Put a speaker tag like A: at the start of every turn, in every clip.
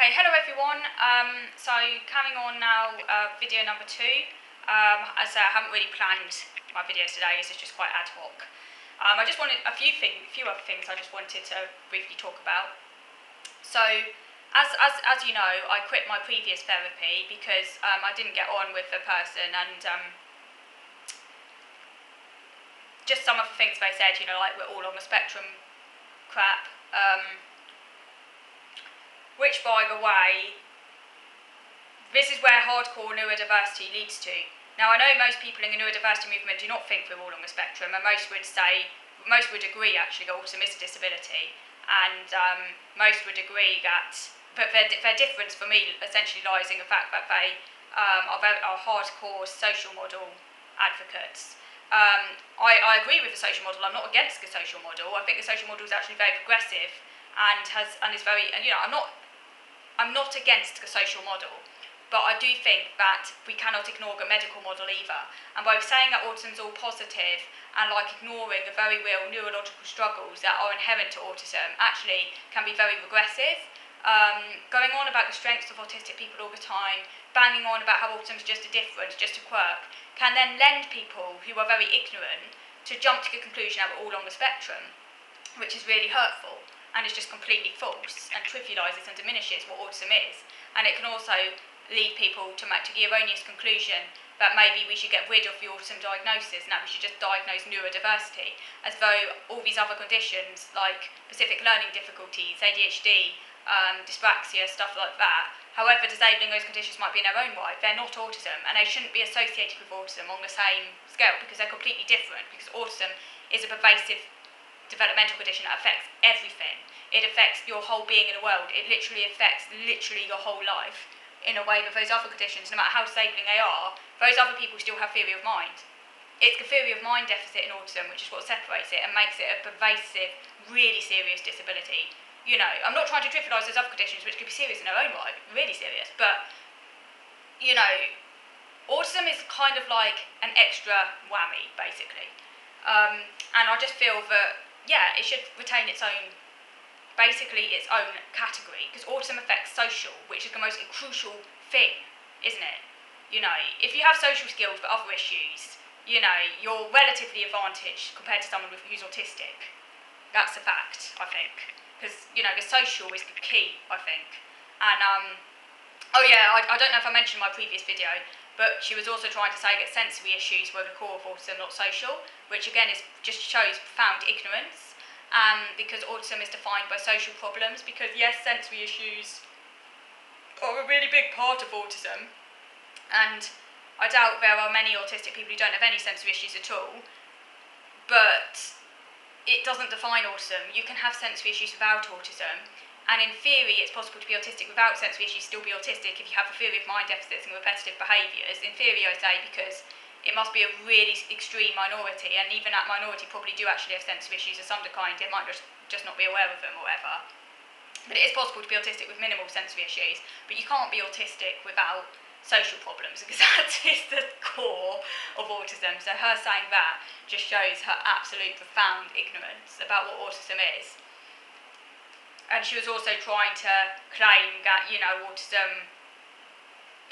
A: Okay, hello everyone. So coming on now, video number 2. As I say, I haven't really planned my videos today. This is just quite ad hoc. I just wanted a few other things I just wanted to briefly talk about. So, as you know, I quit my previous therapy because I didn't get on with the person, and just some of the things they said, like we're all on the spectrum crap. Which, by the way, this is where hardcore neurodiversity leads to. Now, I know most people in the neurodiversity movement do not think we're all on the spectrum, and most would agree actually that autism is a disability, and most would agree that, but their difference for me essentially lies in the fact that they are hardcore social model advocates. I agree with the social model. I'm not against the social model. I think the social model is actually very progressive and is very, I'm not against the social model, but I do think that we cannot ignore the medical model either. And by saying that autism is all positive and ignoring the very real neurological struggles that are inherent to autism actually can be very regressive. Going on about the strengths of autistic people all the time, banging on about how autism is just a difference, just a quirk, can then lend people who are very ignorant to jump to the conclusion that we're all on the spectrum, which is really hurtful. And it's just completely false and trivialises and diminishes what autism is. And it can also lead people to the erroneous conclusion that maybe we should get rid of the autism diagnosis and that we should just diagnose neurodiversity, as though all these other conditions like specific learning difficulties, ADHD, dyspraxia, stuff like that, however disabling those conditions might be in their own right, they're not autism, and they shouldn't be associated with autism on the same scale because they're completely different, because autism is a pervasive developmental condition that affects everything. It affects your whole being in the world. It literally affects your whole life in a way that those other conditions, no matter how disabling they are, those other people still have theory of mind. It's the theory of mind deficit in autism which is what separates it and makes it a pervasive, really serious disability. I'm not trying to trivialise those other conditions which could be serious in their own right, really serious, but, autism is kind of like an extra whammy, basically. And I just feel that, it should retain its own category, because autism affects social, which is the most crucial thing, isn't it? If you have social skills but other issues, you're relatively advantaged compared to someone who's autistic. That's a fact, I think, because, the social is the key, I think. And, I don't know if I mentioned in my previous video, but she was also trying to say that sensory issues were the core of autism, not social, which again just shows profound ignorance. Because autism is defined by social problems, because yes, sensory issues are a really big part of autism, and I doubt there are many autistic people who don't have any sensory issues at all, but it doesn't define autism. You can have sensory issues without autism, and in theory it's possible to be autistic without sensory issues, still be autistic if you have a theory of mind deficits and repetitive behaviours. In theory, I say, because it must be a really extreme minority, and even that minority probably do actually have sensory issues of some kind. It might just not be aware of them or whatever. But it is possible to be autistic with minimal sensory issues, but you can't be autistic without social problems, because that is the core of autism. So her saying that just shows her absolute profound ignorance about what autism is. And she was also trying to claim that, autism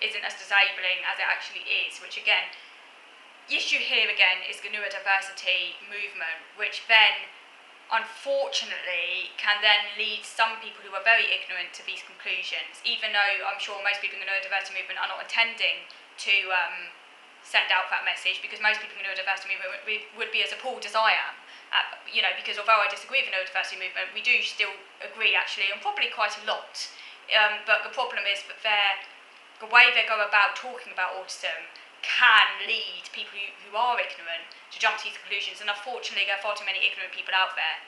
A: isn't as disabling as it actually is, which again, the issue here again is the neurodiversity movement, which then, unfortunately, can then lead some people who are very ignorant to these conclusions, even though I'm sure most people in the neurodiversity movement are not intending to send out that message, because most people in the neurodiversity movement would be as appalled as I am. Because although I disagree with the neurodiversity movement, we do still agree actually on probably quite a lot. But the problem is that the way they go about talking about autism can lead people who are ignorant to jump to these conclusions, and unfortunately there are far too many ignorant people out there.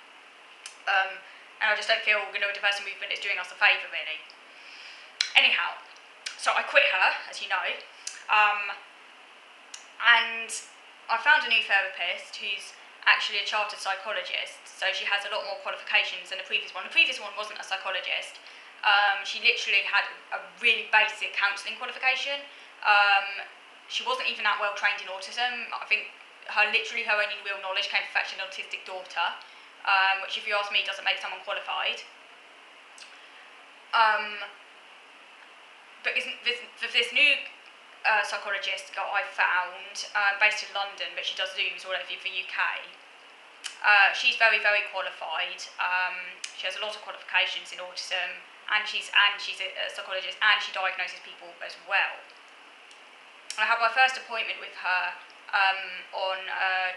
A: And I just don't feel the neurodiversity movement is doing us a favour, really. Anyhow, so I quit her, as you know, and I found a new therapist who's actually a chartered psychologist, so she has a lot more qualifications than the previous one. The previous one wasn't a psychologist. She literally had a really basic counselling qualification. She wasn't even that well trained in autism. I think her only real knowledge came from an autistic daughter, which, if you ask me, doesn't make someone qualified. but this new psychologist that I found, based in London, but she does Zooms all over the UK. She's very, very qualified. She has a lot of qualifications in autism, and she's a psychologist, and she diagnoses people as well. I had my first appointment with her on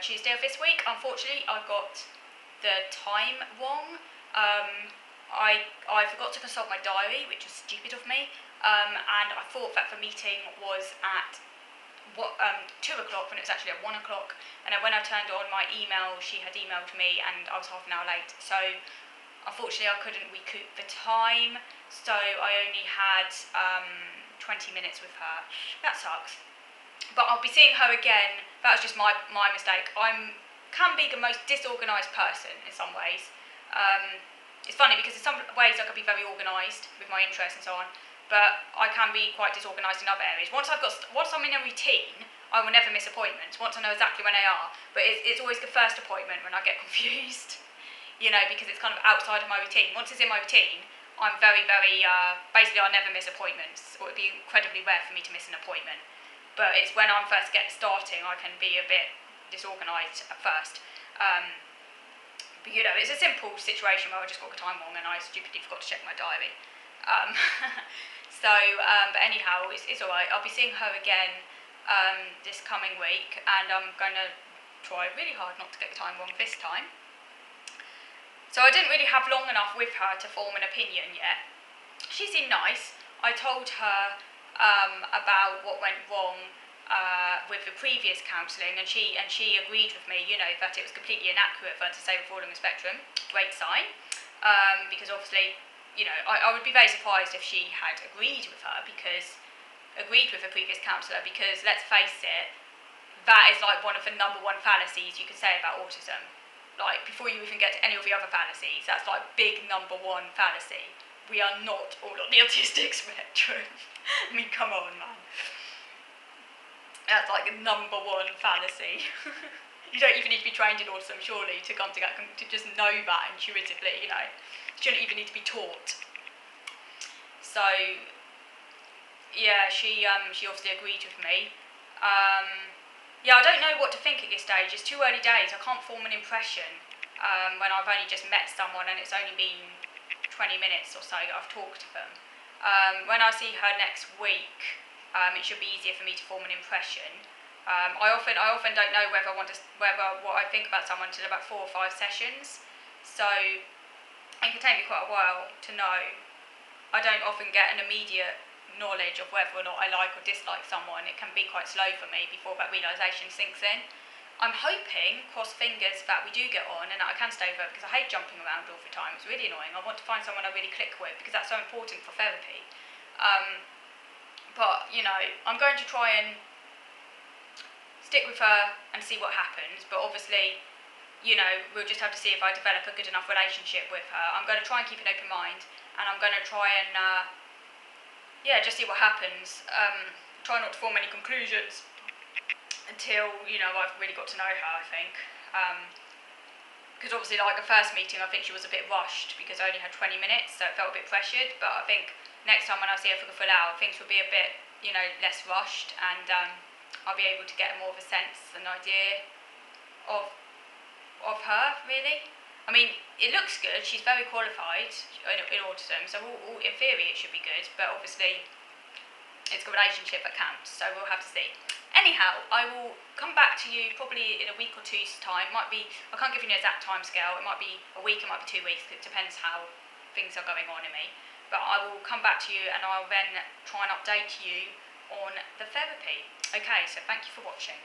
A: Tuesday of this week. Unfortunately, I got the time wrong. I forgot to consult my diary, which was stupid of me, and I thought that the meeting was at 2 o'clock when it was actually at 1 o'clock, and then when I turned on my email, she had emailed me and I was half an hour late, so unfortunately I couldn't recoup the time, so I only had 20 minutes with her. That sucks, but I'll be seeing her again. That was just my mistake. Can be the most disorganised person in some ways. It's funny because in some ways I can be very organised with my interests and so on, but I can be quite disorganised in other areas. Once I'm in a routine, I will never miss appointments, once I know exactly when they are, but it's always the first appointment when I get confused, because it's kind of outside of my routine. Once it's in my routine, I'm very, very, basically I never miss appointments, or it would be incredibly rare for me to miss an appointment, but it's when I'm first starting I can be a bit disorganised at first. But it's a simple situation where I just got the time wrong and I stupidly forgot to check my diary. But anyhow, it's alright. I'll be seeing her again this coming week, and I'm going to try really hard not to get the time wrong this time. So I didn't really have long enough with her to form an opinion yet. She seemed nice. I told her about what went wrong with the previous counselling, and she agreed with me, that it was completely inaccurate for her to say we're all on the spectrum. Great sign, because obviously, I would be very surprised if she had agreed with the previous counsellor, because let's face it, that is like one of the number one fallacies you could say about autism. Like, before you even get to any of the other fallacies, that's like big number one fallacy. We are not all on the autistic spectrum. I mean, come on, man. That's like a number one fallacy. You don't even need to be trained in autism, surely, to come to just know that intuitively, You shouldn't even need to be taught. So, yeah, she obviously agreed with me. I don't know what to think at this stage. It's too early days. I can't form an impression when I've only just met someone and it's only been 20 minutes or so that I've talked to them. When I see her next week, it should be easier for me to form an impression. I often don't know whether what I think about someone until about 4 or 5 sessions. So it can take me quite a while to know. I don't often get an immediate knowledge of whether or not I like or dislike someone. It can be quite slow for me before that realisation sinks in. I'm hoping, cross fingers, that we do get on and that I can stay with her, because I hate jumping around all the time. It's really annoying. I want to find someone I really click with, because that's so important for therapy. But, I'm going to try and stick with her and see what happens, but obviously, we'll just have to see if I develop a good enough relationship with her. I'm going to try and keep an open mind, and I'm going to try and, just see what happens. Try not to form any conclusions until, I've really got to know her, I think. Because obviously, like the first meeting, I think she was a bit rushed because I only had 20 minutes, so it felt a bit pressured, but I think next time when I see her for the full hour, things will be a bit, less rushed, and I'll be able to get more of a sense and idea of her, really. I mean, it looks good. She's very qualified in autism, so in theory it should be good, but obviously it's the relationship that counts, so we'll have to see. Anyhow, I will come back to you probably in a week or two's time. I can't give you an exact time scale. It might be a week, it might be 2 weeks. It depends how things are going on in me. But I will come back to you and I'll then try and update you on the therapy. Okay, so thank you for watching.